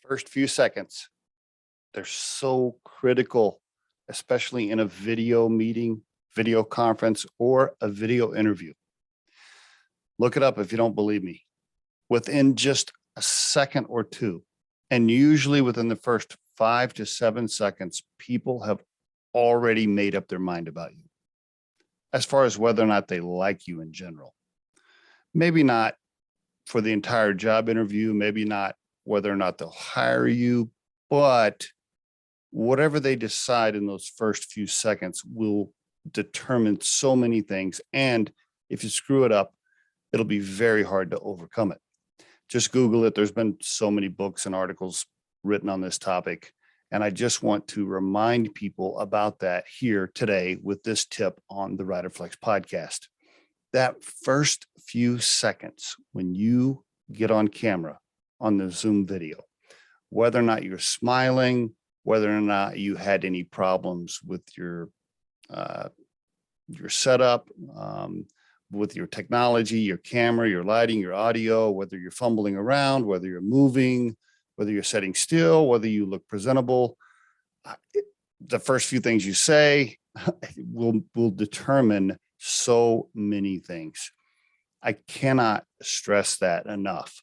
First few seconds, they're so critical, especially in a video meeting, video conference, or a video interview. Look it up if you don't believe me. Within just a second or two, and usually within the first 5 to 7 seconds, people have already made up their mind about you as far as whether or not they like you in general. Maybe not for the entire job interview, maybe not whether or not they'll hire you, but whatever they decide in those first few seconds will determine so many things. And if you screw it up, it'll be very hard to overcome it. Just Google it. There's been so many books and articles written on this topic. And I just want to remind people about that here today with this tip on the Riderflex podcast. That first few seconds when you get on camera on the Zoom video, whether or not you're smiling, whether or not you had any problems with your setup, with your technology, your camera, your lighting, your audio, whether you're fumbling around, whether you're moving, whether you're sitting still, whether you look presentable, the first few things you say will determine so many things. I cannot stress that enough.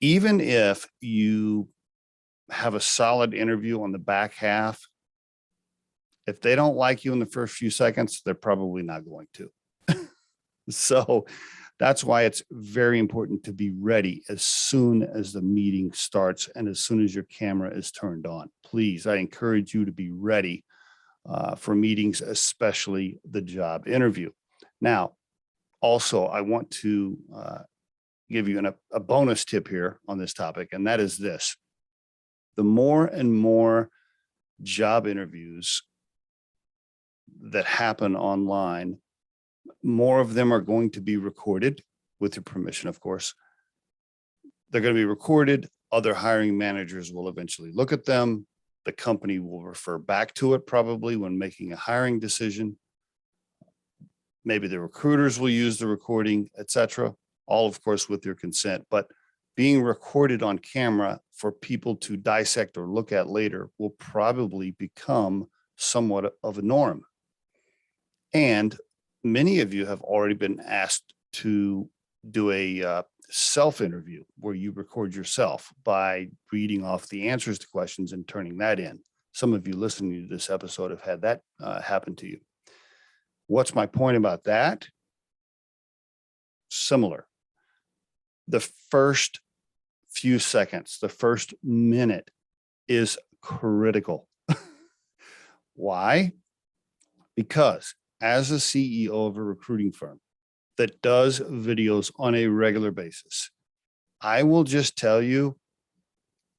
Even if you have a solid interview on the back half, if they don't like you in the first few seconds, they're probably not going to. So that's why it's very important to be ready as soon as the meeting starts and as soon as your camera is turned on. Please, I encourage you to be ready for meetings, especially the job interview. Now, also, I want to give you a bonus tip here on this topic, and that is this. The more and more job interviews that happen online, more of them are going to be recorded with your permission, of course. They're going to be recorded. Other hiring managers will eventually look at them. The company will refer back to it probably when making a hiring decision. Maybe the recruiters will use the recording, etc. All, of course, with your consent. But being recorded on camera for people to dissect or look at later will probably become somewhat of a norm. And many of you have already been asked to do a self-interview where you record yourself by reading off the answers to questions and turning that in. Some of you listening to this episode have had that happen to you. What's my point about that? Similar. The first few seconds, the first minute is critical. Why? Because as a CEO of a recruiting firm that does videos on a regular basis, I will just tell you,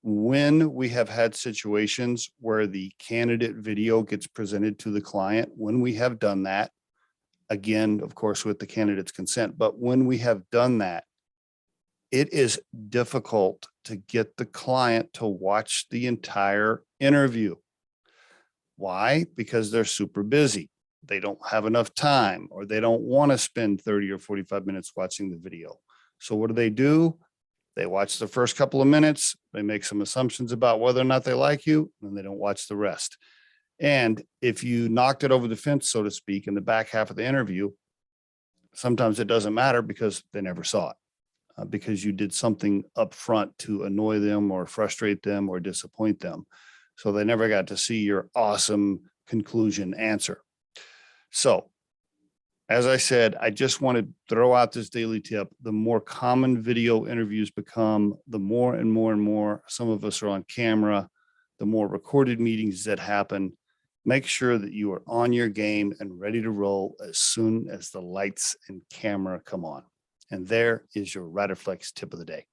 when we have had situations where the candidate video gets presented to the client, when we have done that, again, of course, with the candidate's consent, but when we have done that, it is difficult to get the client to watch the entire interview. Why? Because they're super busy. They don't have enough time, or they don't want to spend 30 or 45 minutes watching the video. So what do? They watch the first couple of minutes, they make some assumptions about whether or not they like you, and they don't watch the rest. And if you knocked it over the fence, so to speak, in the back half of the interview, sometimes it doesn't matter because they never saw it, because you did something up front to annoy them or frustrate them or disappoint them. So they never got to see your awesome conclusion answer. So, as I said, I just want to throw out this daily tip. The more common video interviews become, the more and more some of us are on camera, the more recorded meetings that happen. Make sure that you are on your game and ready to roll as soon as the lights and camera come on. And there is your Riderflex tip of the day.